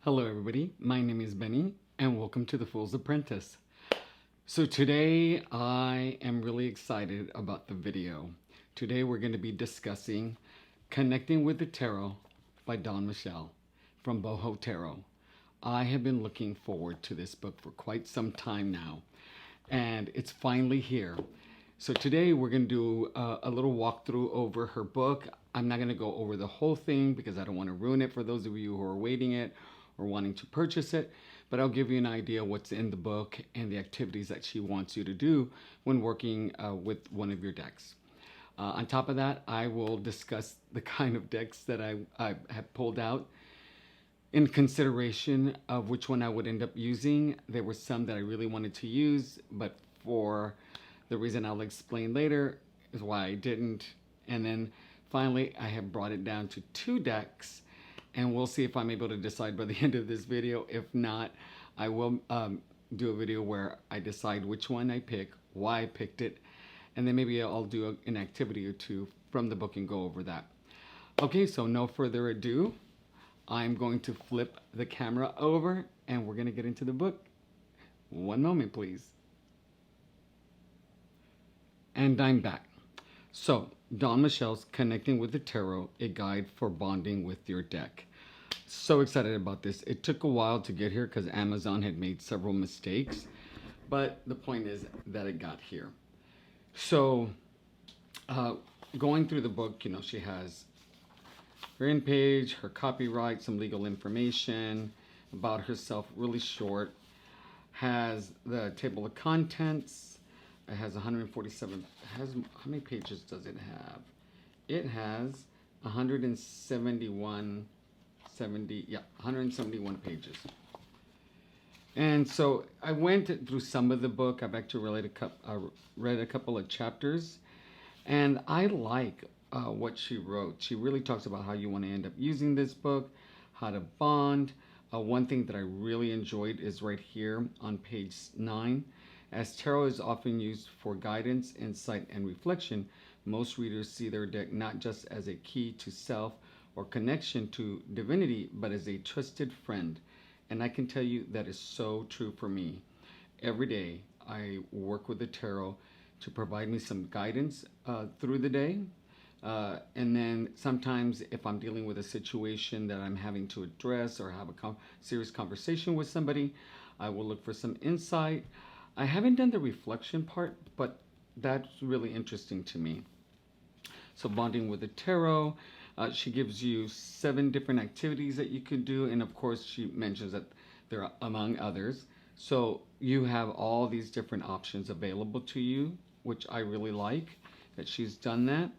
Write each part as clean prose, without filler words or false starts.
Hello everybody, my name is Benny and welcome to the Fool's Apprentice. So today I am really excited about the video. Today we're going to be discussing Connecting with the Tarot by Dawn Michelle from Boho Tarot. I have been looking forward to this book for quite some time now and it's finally here. So today we're going to do a little walkthrough over her book. I'm not going to go over the whole thing because I don't want to ruin it for those of you who are waiting it or wanting to purchase it, but I'll give you an idea what's in the book and the activities that she wants you to do when working with one of your decks. On top of that, I will discuss the kind of decks that I have pulled out in consideration of which one I would end up using. There were some that I really wanted to use, but for the reason I'll explain later is why I didn't. And then finally, I have brought it down to 2 decks, and we'll see if I'm able to decide by the end of this video. If not, I will do a video where I decide which one I pick, why I picked it, and then maybe I'll do an activity or 2 from the book and go over that. Okay, so no further ado, I'm going to flip the camera over and we're going to get into the book. One moment, please. And I'm back. So, Dawn Michelle's Connecting with the Tarot, a guide for bonding with your deck. So excited about this. It took a while to get here because Amazon had made several mistakes, but the point is that it got here. So, going through the book, she has her in page, her copyright, some legal information about herself, really short. Has the table of contents. It has 147. How many pages does it have? It has 171 pages. And so I went through some of the book. I've actually read a couple of chapters, and I like what she wrote. She really talks about how you want to end up using this book, how to bond. One thing that I really enjoyed is right here on page 9. As tarot is often used for guidance, insight, and reflection, most readers see their deck not just as a key to self or connection to divinity, but as a trusted friend. And I can tell you that is so true for me. Every day I work with the tarot to provide me some guidance through the day. And then sometimes if I'm dealing with a situation that I'm having to address or have a serious conversation with somebody, I will look for some insight. I haven't done the reflection part, but that's really interesting to me. So bonding with the tarot, she gives you 7 different activities that you could do. And of course, she mentions that there are among others. So you have all these different options available to you, which I really like that she's done that.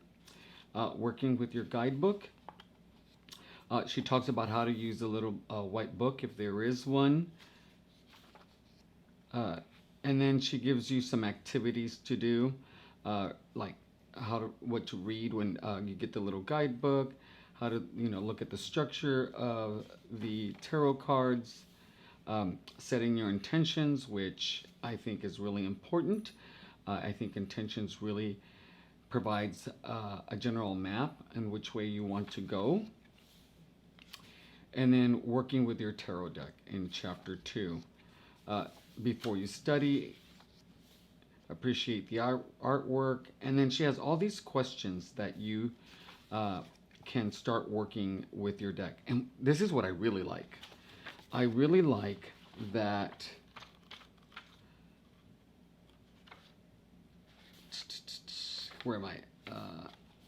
Working with your guidebook. She talks about how to use a little white book if there is one. And then she gives you some activities to do, like what to read when you get the little guidebook, how to look at the structure of the tarot cards, setting your intentions, which I think is really important. I think intentions really provides a general map in which way you want to go. And then working with your tarot deck in chapter 2. Before you study, appreciate the artwork, and then she has all these questions that you can start working with your deck. And this is what I really like. I really like that where am I?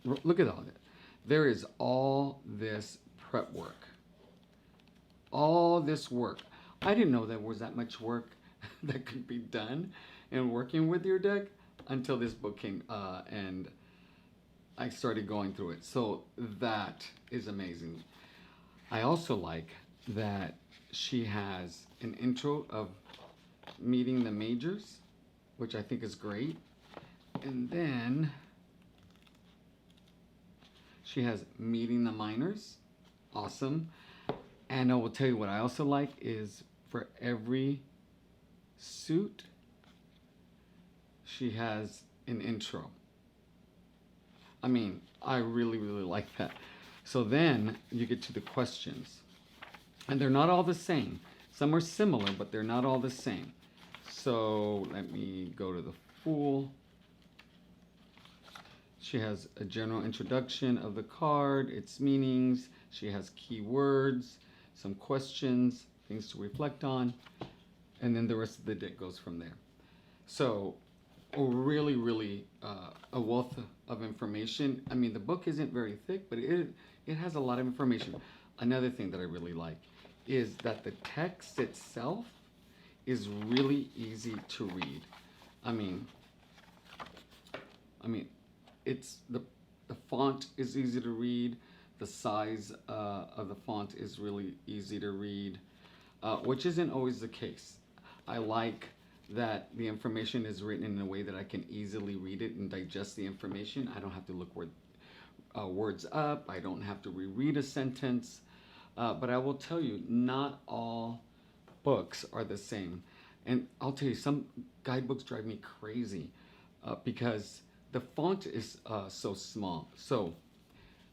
Look at all that. There is all this prep work. All this work. I didn't know there was that much work that could be done in working with your deck until this book came and I started going through it. So that is amazing. I also like that she has an intro of meeting the majors, which I think is great. And then she has meeting the minors. Awesome. And I will tell you what I also like is for every suit, she has an intro. I mean, I really, really like that. So then you get to the questions. And they're not all the same. Some are similar, but they're not all the same. So let me go to the Fool. She has a general introduction of the card, its meanings. She has keywords, some questions, things to reflect on, and then the rest of the deck goes from there. So, really, a wealth of information. I mean, the book isn't very thick, but it has a lot of information. Another thing that I really like is that the text itself is really easy to read. I mean, it's the font is easy to read. The size of the font is really easy to read, which isn't always the case. I like that the information is written in a way that I can easily read it and digest the information. I don't have to look words up. I don't have to reread a sentence. But I will tell you, not all books are the same. And I'll tell you, some guidebooks drive me crazy because the font is so small. So,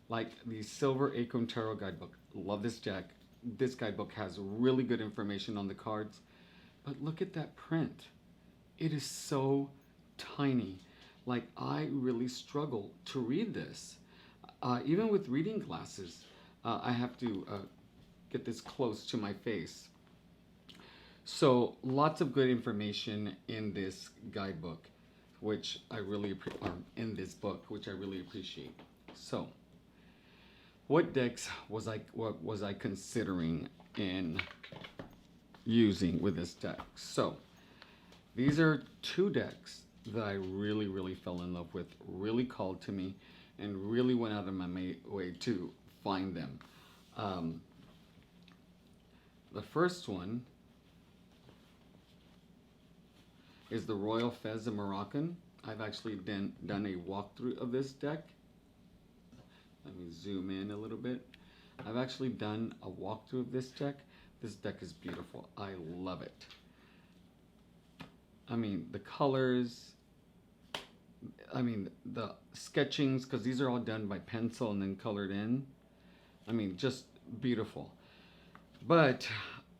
like the Silver Acorn Tarot Guidebook, love this deck. This guidebook has really good information on the cards. But look at that print. It is so tiny. Like, I really struggle to read this. Even with reading glasses, I have to get this close to my face. So, lots of good information in this guidebook, which I really in this book, which I really appreciate. So, what decks was I considering in using with this deck? So, these are two decks that I really fell in love with, really called to me, and really went out of my way to find them. The first one is the Royal Fez of Moroccan. I've actually done a walkthrough of this deck. Let me zoom in a little bit. I've actually done a walkthrough of this deck. This deck is beautiful. I love it. I mean, the colors, I mean, the sketchings, because these are all done by pencil and then colored in. I mean, just beautiful. But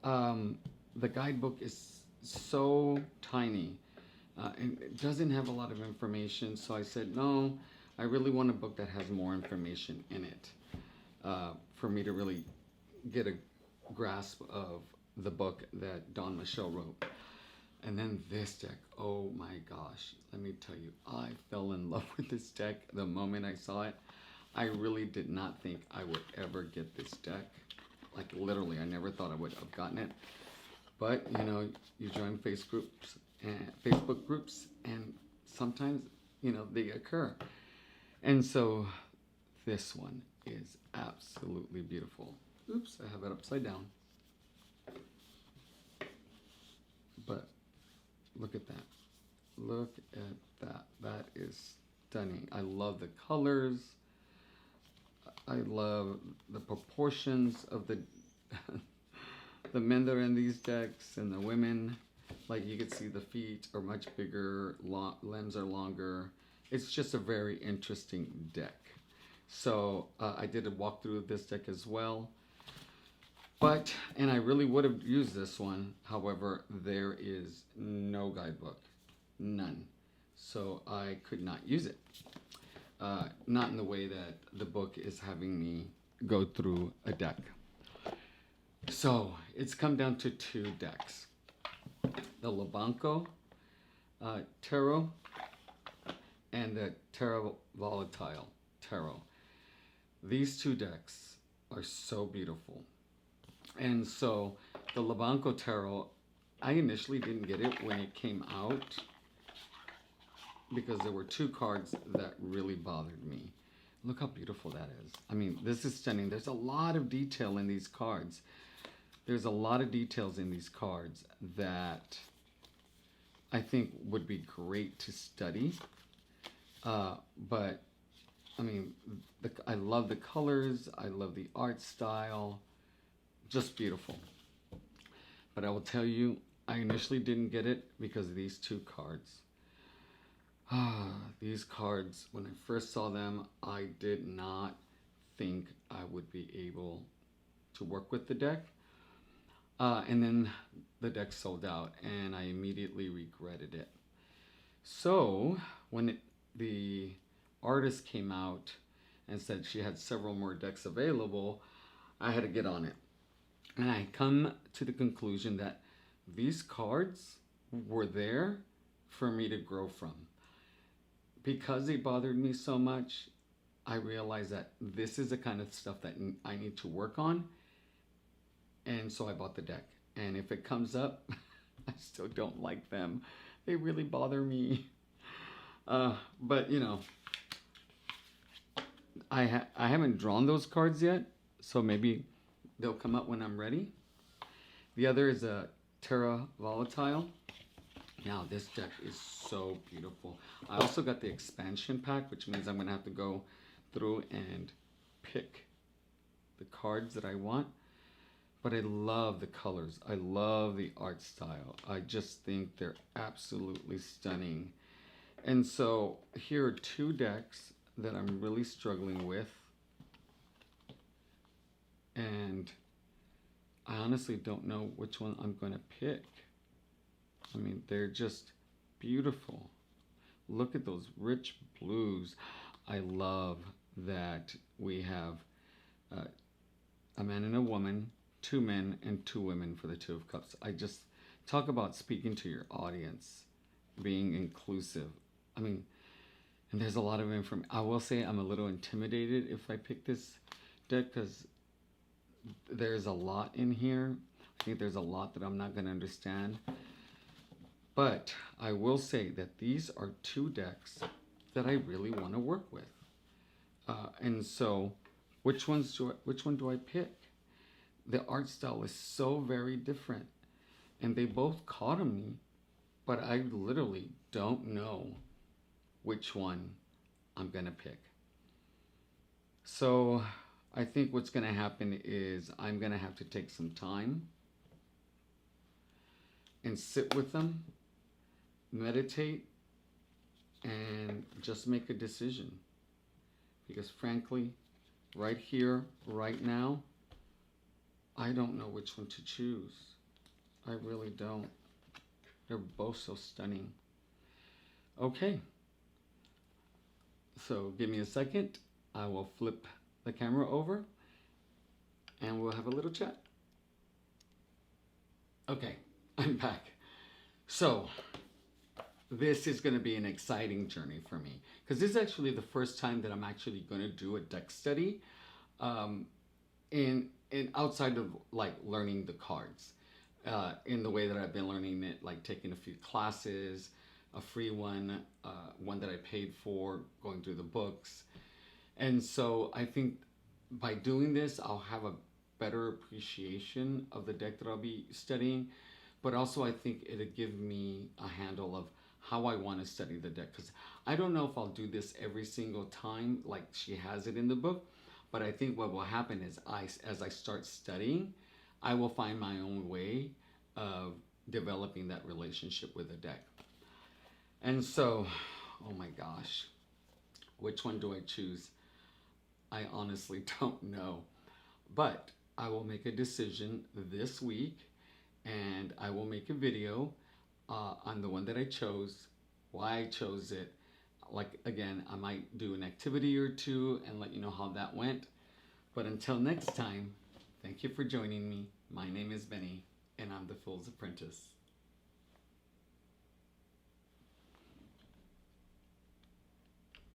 the guidebook is so tiny and it doesn't have a lot of information. So I said, no, I really want a book that has more information in it for me to really get a grasp of the book that Don Michelle wrote. And then this deck, oh my gosh, let me tell you, I fell in love with this deck the moment I saw it. I really did not think I would ever get this deck. Like literally, I never thought I would have gotten it. But you know, you join Facebook groups, and sometimes they occur. And so this one is absolutely beautiful. Oops, I have it upside down. But look at that. Look at that. That is stunning. I love the colors. I love the proportions of the the men that are in these decks and the women. Like you can see the feet are much bigger, limbs are longer. It's just a very interesting deck. So I did a walkthrough of this deck as well. And I really would have used this one. However, there is no guidebook. None. So I could not use it. Not in the way that the book is having me go through a deck. So it's come down to two decks. The Labanco Tarot and the Tarot Volatile Tarot. These two decks are so beautiful. And so the Labanco Tarot, I initially didn't get it when it came out because there were two cards that really bothered me. Look how beautiful that is. I mean, this is stunning. There's a lot of detail in these cards. There's a lot of details in these cards that I think would be great to study. But, I mean, I love the colors. I love the art style. Just beautiful. But I will tell you, I initially didn't get it because of these two cards. These cards, when I first saw them, I did not think I would be able to work with the deck. And then the deck sold out, and I immediately regretted it. So when the artist came out and said she had several more decks available, I had to get on it. And I come to the conclusion that these cards were there for me to grow from. Because they bothered me so much, I realized that this is the kind of stuff that I need to work on. And so I bought the deck. And if it comes up, I still don't like them. They really bother me. But you know, I haven't drawn those cards yet, so maybe they'll come up when I'm ready. The other is a Terra Volatile. Now this deck is so beautiful. I also got the expansion pack, which means I'm gonna have to go through and pick the cards that I want. But I love the colors. I love the art style. I just think they're absolutely stunning. And so here are two decks that I'm really struggling with. And I honestly don't know which one I'm going to pick. I mean, they're just beautiful. Look at those rich blues. I love that we have a man and a woman, two men and two women for the Two of Cups. I just talk about speaking to your audience, being inclusive. I mean, and there's a lot of information. I will say I'm a little intimidated if I pick this deck because there's a lot in here. I think there's a lot that I'm not going to understand. But I will say that these are two decks that I really want to work with. And so, which one do I pick? The art style is so very different, and they both caught on me, but I literally don't know which one I'm gonna pick. So I think what's gonna happen is I'm gonna have to take some time and sit with them, meditate, and just make a decision. Because frankly, right here, right now, I don't know which one to choose. I really don't. They're both so stunning. Okay. So give me a second. I will flip the camera over and we'll have a little chat. Okay, I'm back. So this is going to be an exciting journey for me because this is actually the first time that I'm actually going to do a deck study in outside of like learning the cards in the way that I've been learning it, like taking a few classes, a free one, one that I paid for, going through the books. And so I think by doing this, I'll have a better appreciation of the deck that I'll be studying. But also I think it'll give me a handle of how I want to study the deck. Because I don't know if I'll do this every single time like she has it in the book. But I think what will happen is as I start studying, I will find my own way of developing that relationship with the deck. And so, oh my gosh, which one do I choose? I honestly don't know. But I will make a decision this week and I will make a video on the one that I chose, why I chose it. Like, again, I might do an activity or two and let you know how that went. But until next time, thank you for joining me. My name is Benny, and I'm the Fool's Apprentice.